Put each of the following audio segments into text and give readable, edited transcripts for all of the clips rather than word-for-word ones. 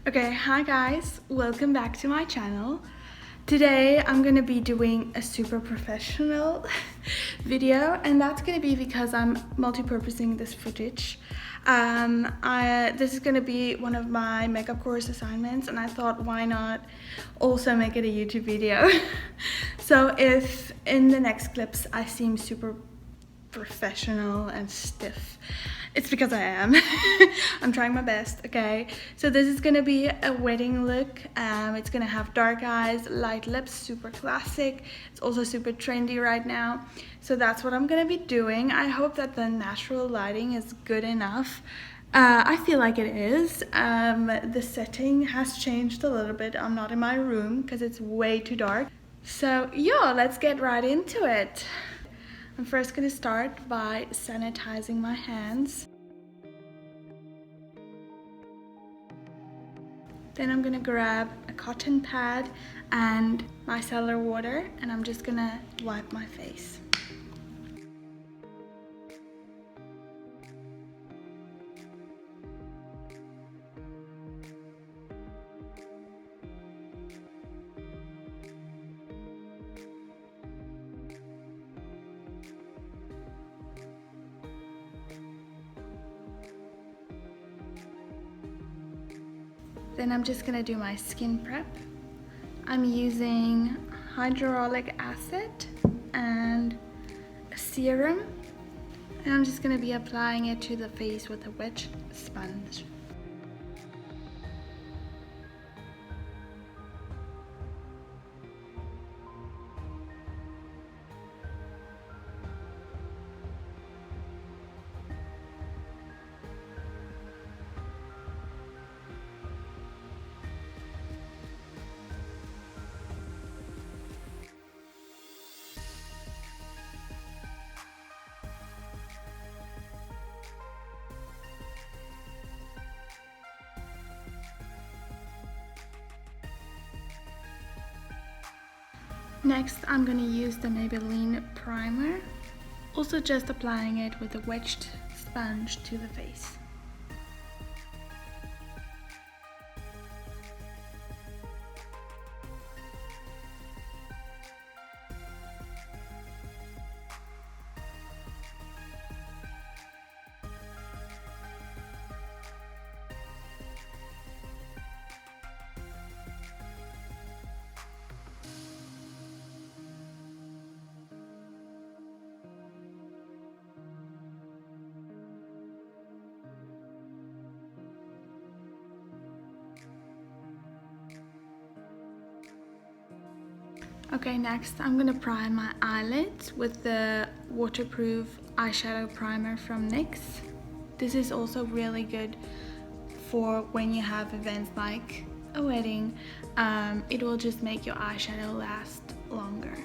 Okay, hi guys, welcome back to my channel. Today I'm gonna be doing a super professional video, and that's gonna be because I'm multi-purposing this footage. This is gonna be one of my makeup course assignments, and I thought, why not also make it a YouTube video? So if in the next clips I seem super professional and stiff, it's because I am. I'm trying my best, okay? So this is gonna be a wedding look. It's gonna have dark eyes, light lips, super classic. It's also super trendy right now. So that's what I'm gonna be doing. I hope that the natural lighting is good enough. I feel like it is. The setting has changed a little bit. I'm not in my room because it's way too dark. So yeah, let's get right into it. I'm first gonna start by sanitizing my hands. Then I'm gonna grab a cotton pad and micellar water, and I'm just gonna wipe my face. Then I'm just gonna do my skin prep. I'm using hyaluronic acid and a serum, and I'm just gonna be applying it to the face with a wet sponge. Next, I'm going to use the Maybelline primer, also just applying it with a wedged sponge to the face. Okay, next I'm gonna prime my eyelids with the waterproof eyeshadow primer from NYX. This is also really good for when you have events like a wedding. It will just make your eyeshadow last longer.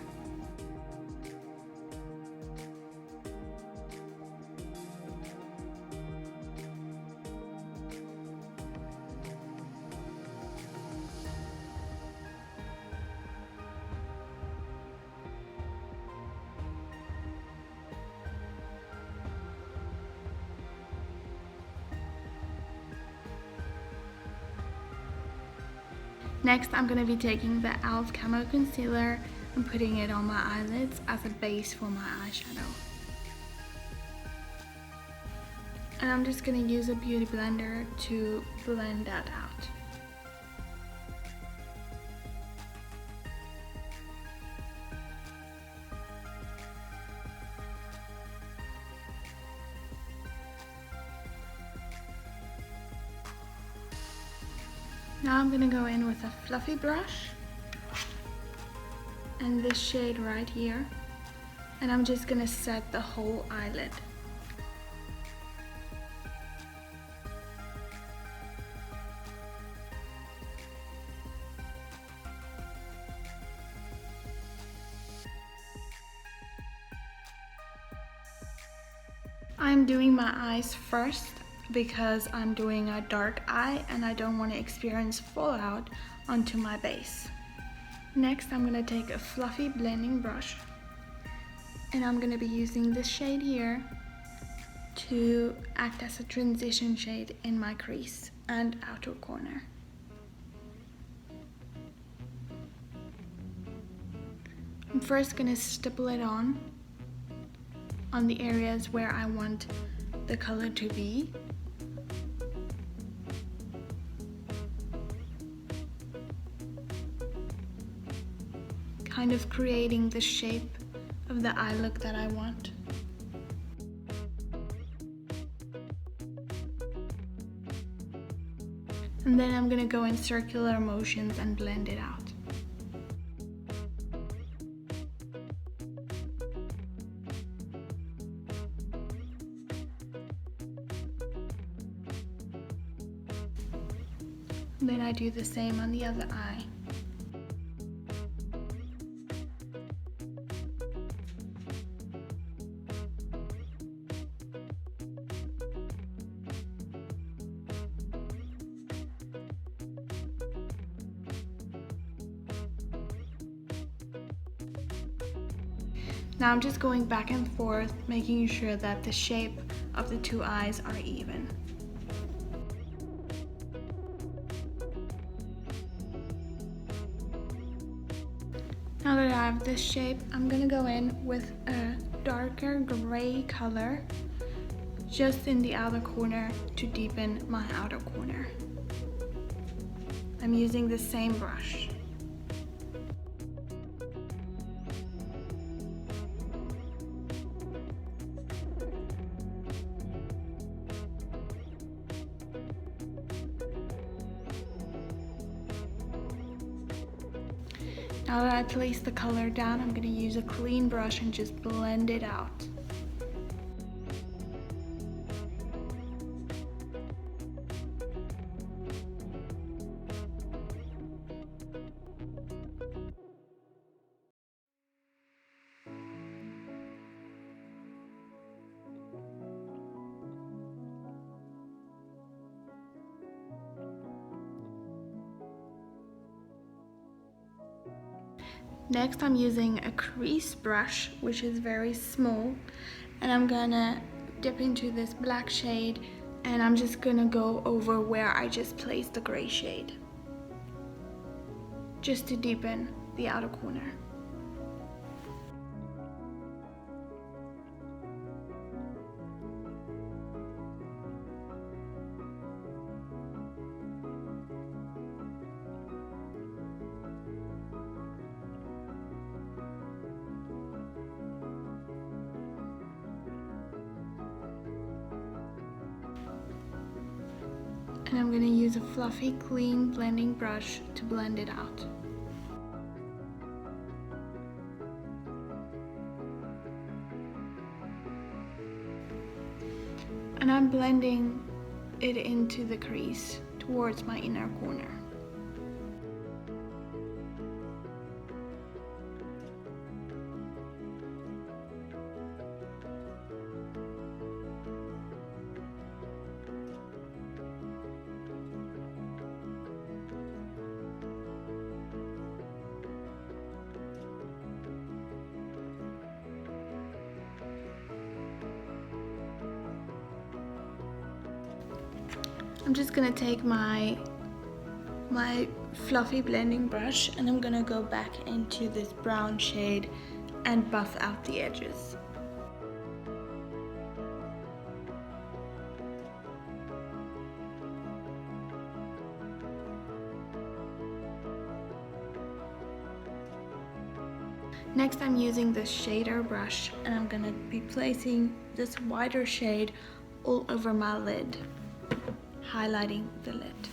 Next, I'm going to be taking the e.l.f. Camo Concealer and putting it on my eyelids as a base for my eyeshadow. And I'm just going to use a beauty blender to blend that out. Now I'm gonna go in with a fluffy brush and this shade right here, and I'm just gonna set the whole eyelid. I'm doing my eyes first because I'm doing a dark eye and I don't want to experience fallout onto my base. Next, I'm going to take a fluffy blending brush and I'm going to be using this shade here to act as a transition shade in my crease and outer corner. I'm first going to stipple it on the areas where I want the color to be. Kind of creating the shape of the eye look that I want. And then I'm gonna go in circular motions and blend it out. Then I do the same on the other eye. Now I'm just going back and forth, making sure that the shape of the two eyes are even. Now that I have this shape, I'm gonna go in with a darker gray color just in the outer corner to deepen my outer corner. I'm using the same brush. Now that I place the color down, I'm going to use a clean brush and just blend it out. Next, I'm using a crease brush, which is very small, and I'm gonna dip into this black shade, and I'm just gonna go over where I just placed the gray shade, just to deepen the outer corner. And I'm going to use a fluffy, clean blending brush to blend it out. And I'm blending it into the crease towards my inner corner. I'm just gonna take my fluffy blending brush and I'm gonna go back into this brown shade and buff out the edges. Next, I'm using this shader brush and I'm gonna be placing this whiter shade all over my lid, highlighting the lid.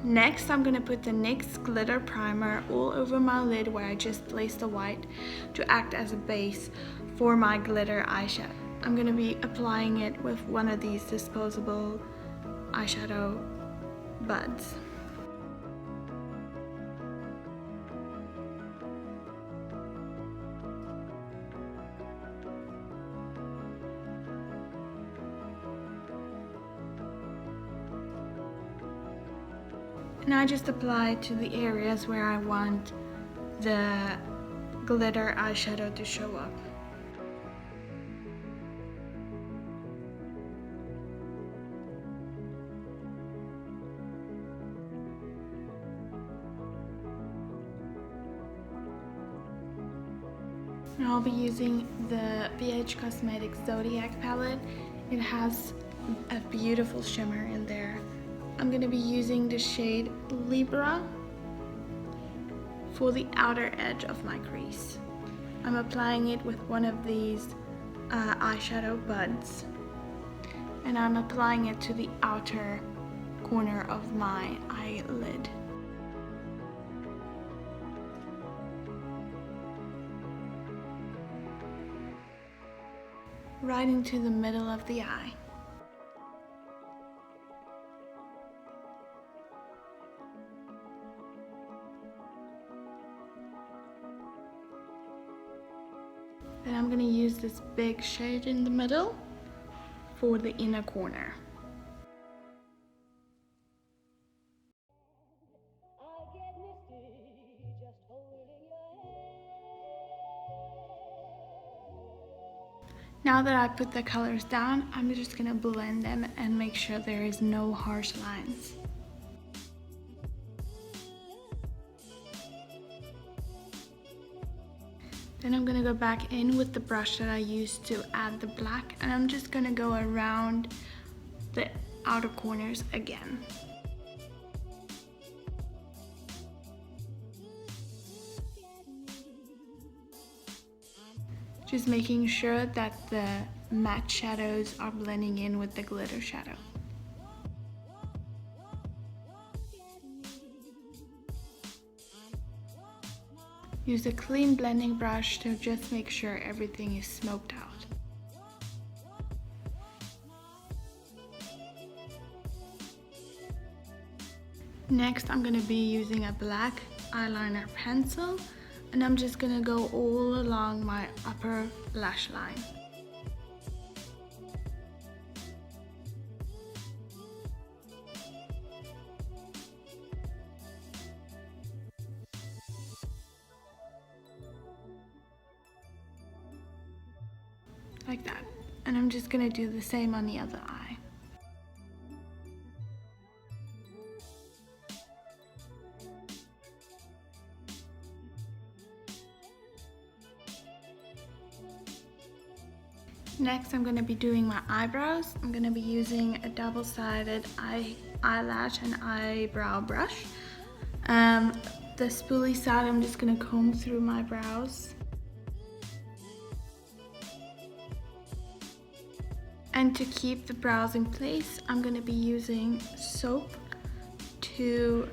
Next, I'm going to put the NYX glitter primer all over my lid where I just placed the white to act as a base for my glitter eyeshadow. I'm going to be applying it with one of these disposable eyeshadow buds. And I just apply to the areas where I want the glitter eyeshadow to show up. And I'll be using the BH Cosmetics Zodiac palette. It has a beautiful shimmer in there. I'm going to be using the shade Libra for the outer edge of my crease. I'm applying it with one of these eyeshadow buds, and I'm applying it to the outer corner of my eyelid. Right into the middle of the eye. Then I'm going to use this big shade in the middle for the inner corner. Now that I put the colors down, I'm just going to blend them and make sure there is no harsh lines. Then I'm going to go back in with the brush that I used to add the black, and I'm just going to go around the outer corners again. Just making sure that the matte shadows are blending in with the glitter shadow. Use a clean blending brush to just make sure everything is smoked out. Next, I'm going to be using a black eyeliner pencil, and I'm just going to go all along my upper lash line. Like that. And I'm just going to do the same on the other eye. Next, I'm going to be doing my eyebrows. I'm going to be using a double-sided eyelash and eyebrow brush. The spoolie side, I'm just going to comb through my brows. And to keep the brows in place, I'm going to be using soap to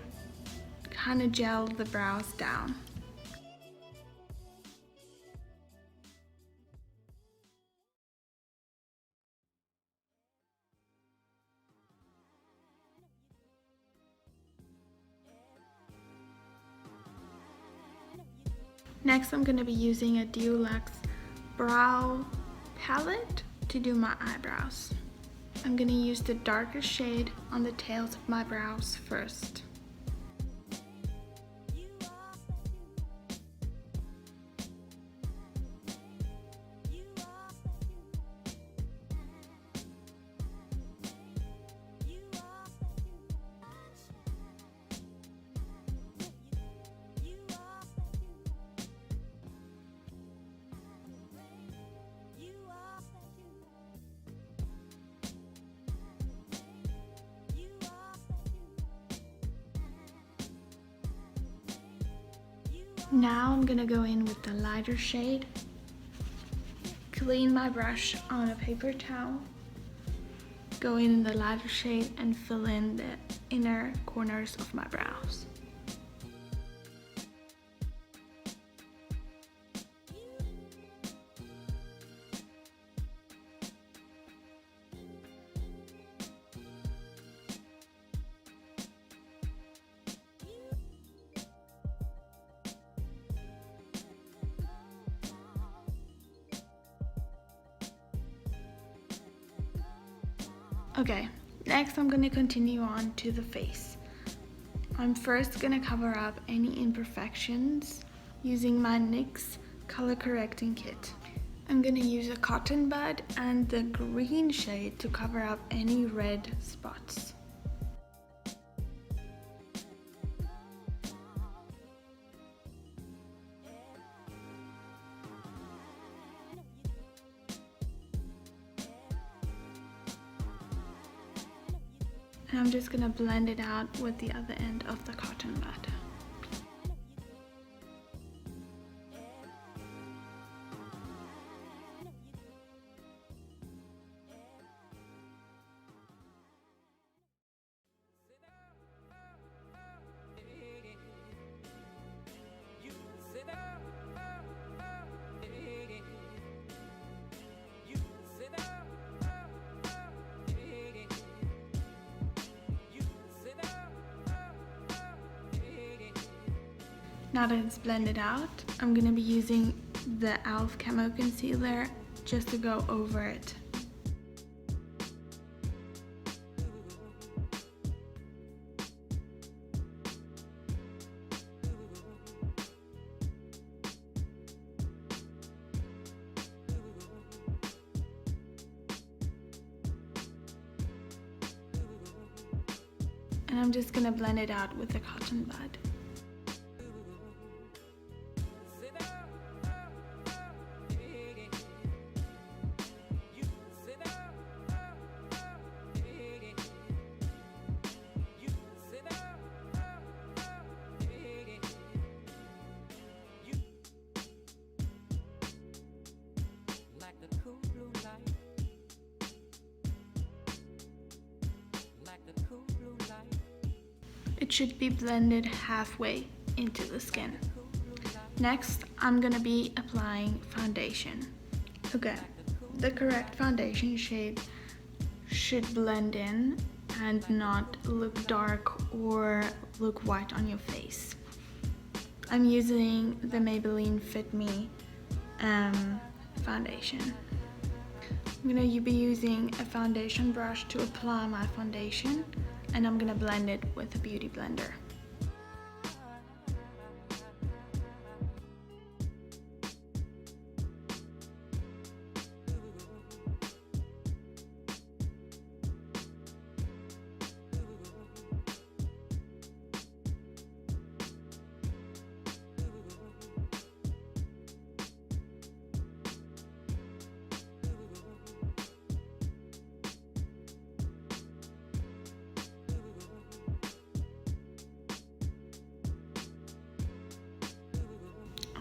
kind of gel the brows down. Next, I'm going to be using a Deluxe brow palette to do my eyebrows. I'm going to use the darker shade on the tails of my brows first. Now I'm gonna go in with the lighter shade, clean my brush on a paper towel, go in the lighter shade and fill in the inner corners of my brows. Okay, next I'm going to continue on to the face. I'm first going to cover up any imperfections using my NYX color correcting kit. I'm going to use a cotton bud and the green shade to cover up any red spots. And I'm just going to blend it out with the other end of the cotton bud. Now that it's blended out, I'm going to be using the e.l.f. Camo Concealer just to go over it. And I'm just going to blend it out with the cotton bud. It should be blended halfway into the skin. Next, I'm gonna be applying foundation. Okay, the correct foundation shade should blend in and not look dark or look white on your face. I'm using the Maybelline Fit Me foundation. I'm gonna be using a foundation brush to apply my foundation, and I'm gonna blend it with a beauty blender.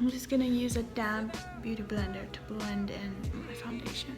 I'm just gonna use a damp beauty blender to blend in my foundation.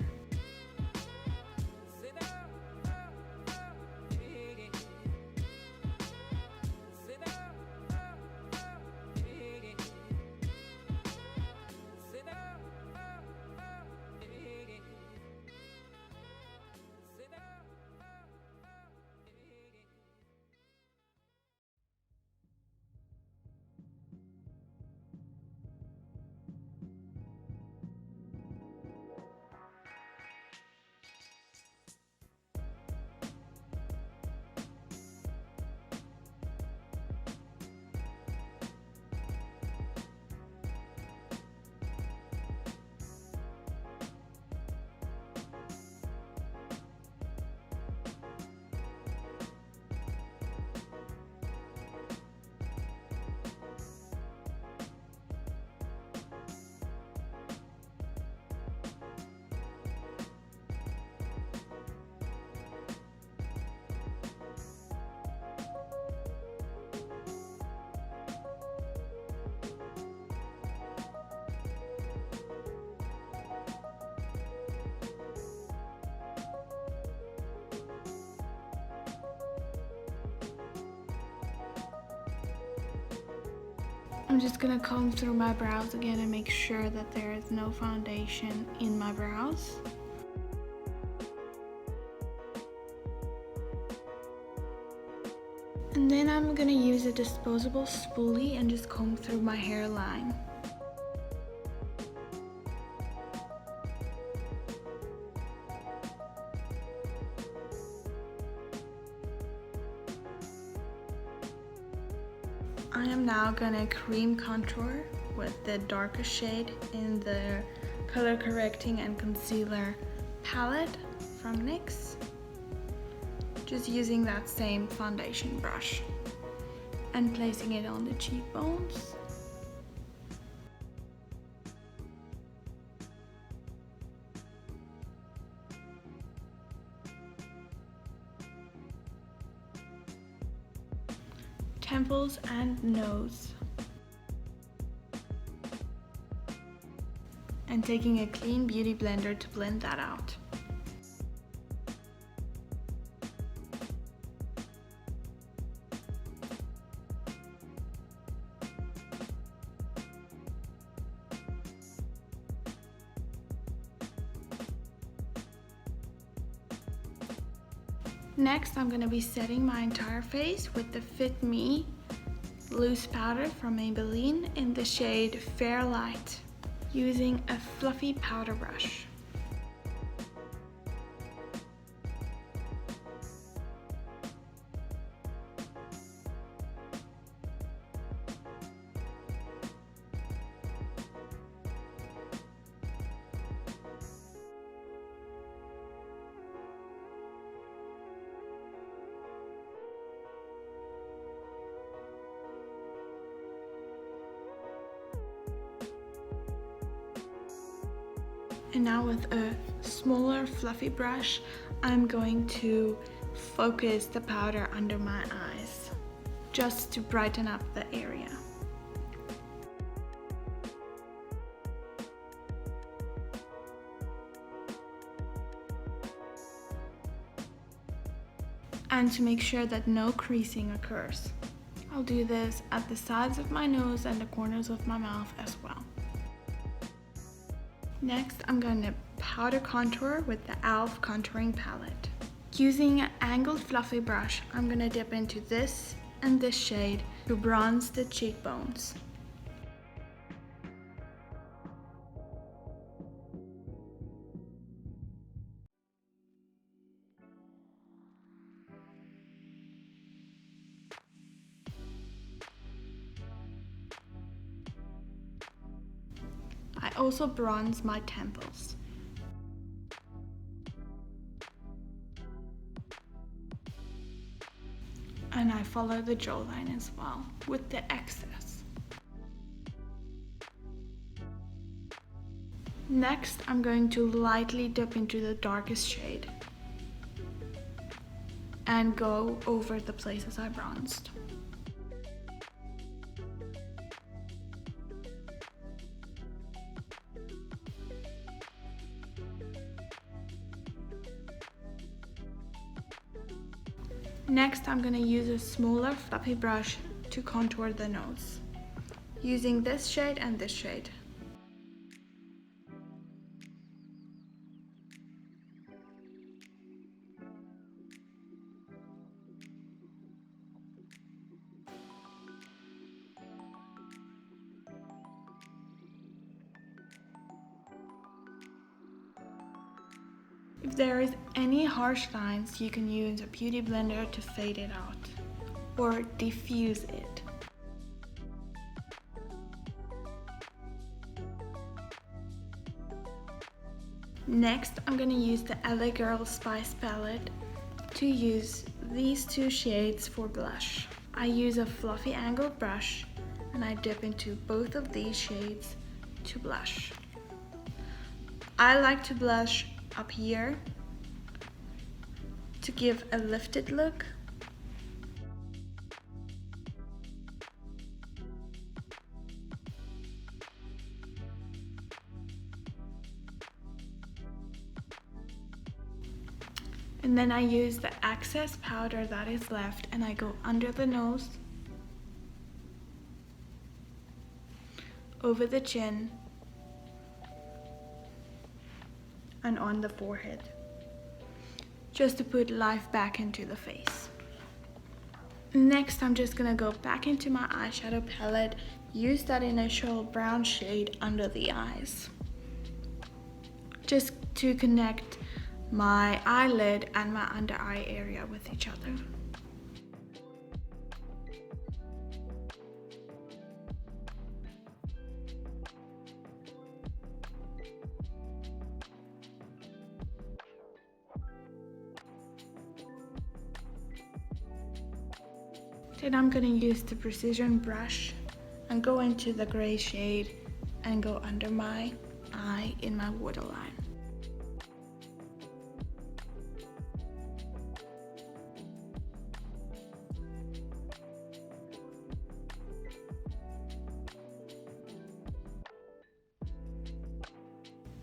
I'm just gonna comb through my brows again and make sure that there is no foundation in my brows. And then I'm gonna use a disposable spoolie and just comb through my hairline. I am now gonna cream contour with the darkest shade in the color correcting and concealer palette from NYX. Just using that same foundation brush and placing it on the cheekbones. Temples and nose. And taking a clean beauty blender to blend that out. Next, I'm going to be setting my entire face with the Fit Me loose powder from Maybelline in the shade Fair Light, using a fluffy powder brush. And now with a smaller fluffy brush, I'm going to focus the powder under my eyes, just to brighten up the area. And to make sure that no creasing occurs. I'll do this at the sides of my nose and the corners of my mouth as well. Next, I'm going to powder contour with the e.l.f. contouring palette. Using an angled fluffy brush, I'm going to dip into this and this shade to bronze the cheekbones. I also bronze my temples. And I follow the jawline as well with the excess. Next, I'm going to lightly dip into the darkest shade and go over the places I bronzed. Next, I'm going to use a smaller fluffy brush to contour the nose, using this shade and this shade. If there is any harsh lines, you can use a beauty blender to fade it out or diffuse it. Next, I'm going to use the LA Girl Spice palette to use these two shades for blush. I use a fluffy angled brush and I dip into both of these shades to blush. I like to blush up here to give a lifted look. And then I use the excess powder that is left and I go under the nose over the chin and on the forehead, just to put life back into the face. Next, I'm just gonna go back into my eyeshadow palette, use that initial brown shade under the eyes, just to connect my eyelid and my under eye area with each other. Then I'm going to use the precision brush and go into the gray shade and go under my eye in my waterline.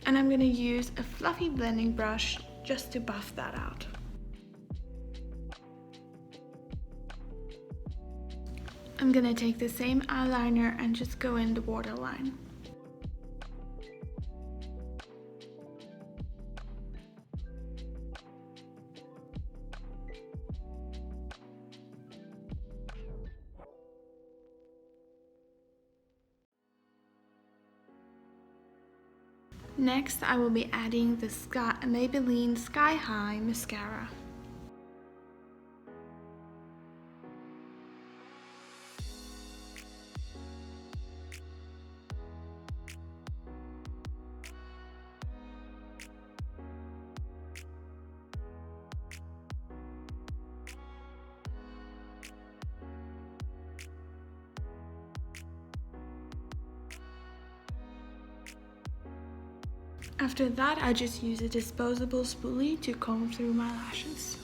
And I'm going to use a fluffy blending brush just to buff that out. I'm gonna take the same eyeliner and just go in the waterline. Next, I will be adding the Maybelline Sky High mascara. After that, I just use a disposable spoolie to comb through my lashes.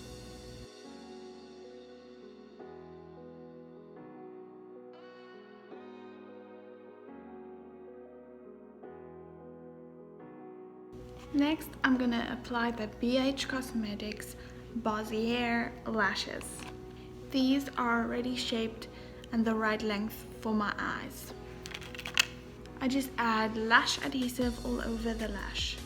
Next, I'm gonna apply the BH Cosmetics Bosier lashes. These are already shaped and the right length for my eyes. I just add lash adhesive all over the lash.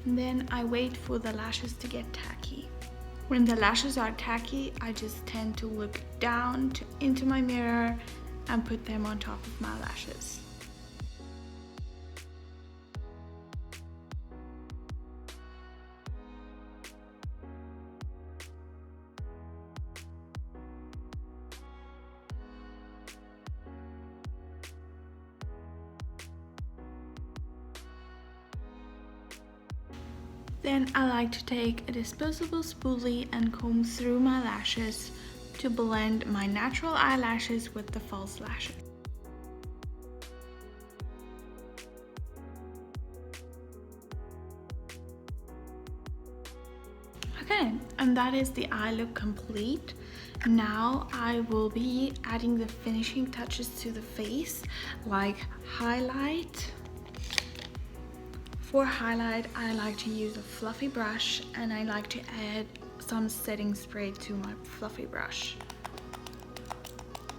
And then I wait for the lashes to get tacky. When the lashes are tacky, I just tend to look down into my mirror and put them on top of my lashes. Then I like to take a disposable spoolie and comb through my lashes to blend my natural eyelashes with the false lashes. Okay, and that is the eye look complete. Now I will be adding the finishing touches to the face, like highlight. For highlight, I like to use a fluffy brush and I like to add some setting spray to my fluffy brush.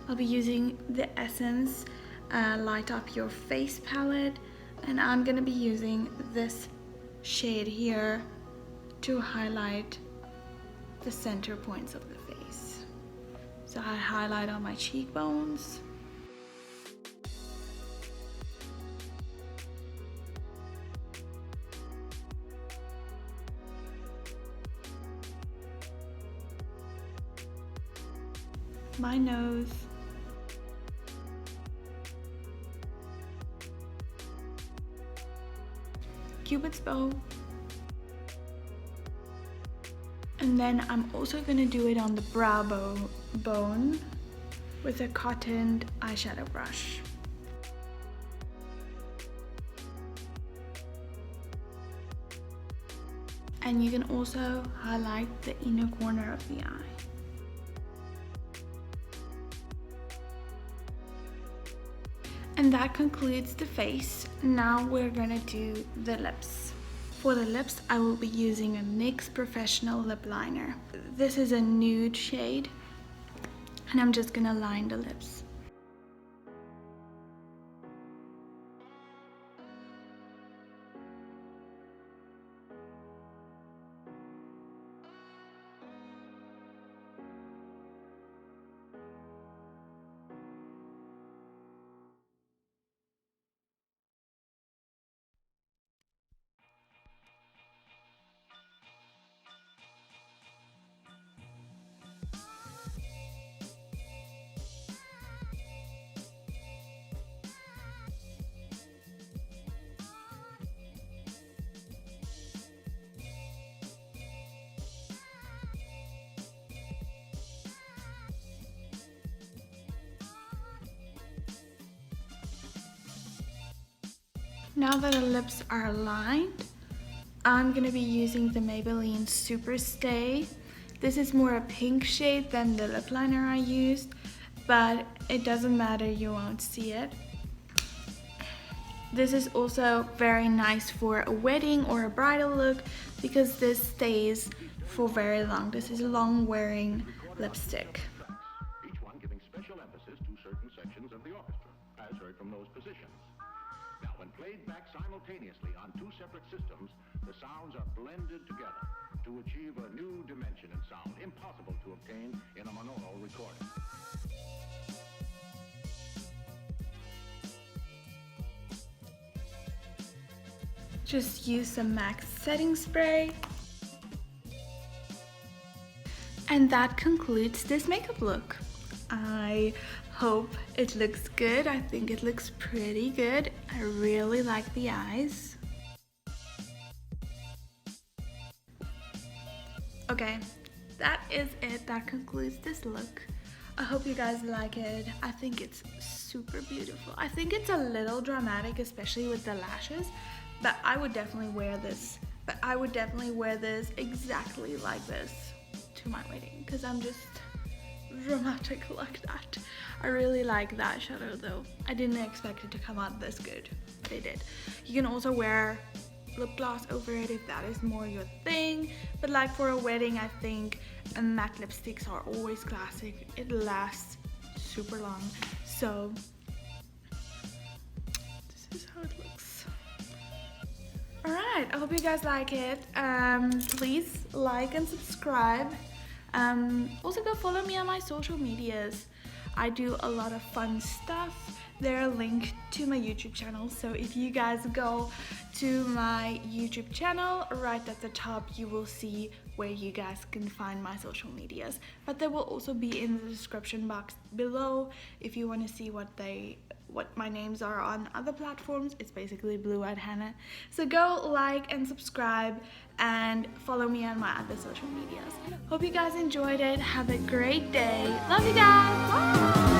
I'll be using the Essence Light Up Your Face palette, and I'm gonna be using this shade here to highlight the center points of the face. So I highlight on my cheekbones, my nose, Cupid's bow, and then I'm also going to do it on the brow bone with a cottoned eyeshadow brush. And you can also highlight the inner corner of the eye. And that concludes the face. Now we're gonna do the lips. For the lips, I will be using a NYX Professional Lip Liner. This is a nude shade, and I'm just gonna line the lips. Now that the lips are lined, I'm gonna be using the Maybelline Super Stay. This is more a pink shade than the lip liner I used, but it doesn't matter, you won't see it. This is also very nice for a wedding or a bridal look because this stays for very long. This is a long wearing lipstick. Each one giving special emphasis to certain sections of the orchestra, as heard from those positions. Now, when played back simultaneously on two separate systems, the sounds are blended together to achieve a new dimension in sound impossible to obtain in a monaural recording. Just use some MAC setting spray. And that concludes this makeup look. I hope it looks good. I think it looks pretty good. I really like the eyes. Okay, that is it. That concludes this look. I hope you guys like it. I think it's super beautiful. I think it's a little dramatic, especially with the lashes, but I would definitely wear this. But I would definitely wear this exactly like this to my wedding because I'm just dramatic like that. I really like that shadow though. I didn't expect it to come out this good, but it did. You can also wear lip gloss over it if that is more your thing, but like for a wedding, I think matte lipsticks are always classic. It lasts super long. So this is how it looks. Alright, I hope you guys like it. Please like and subscribe. Also go follow me on my social medias. I do a lot of fun stuff. They're linked to my YouTube channel, so if you guys go to my YouTube channel, right at the top you will see where you guys can find my social medias, but they will also be in the description box below if you want to see what my names are on other platforms. It's basically Blue Eyed Hannah. So go like and subscribe and follow me on my other social medias. Hope you guys enjoyed it. Have a great day. Love you guys. Bye.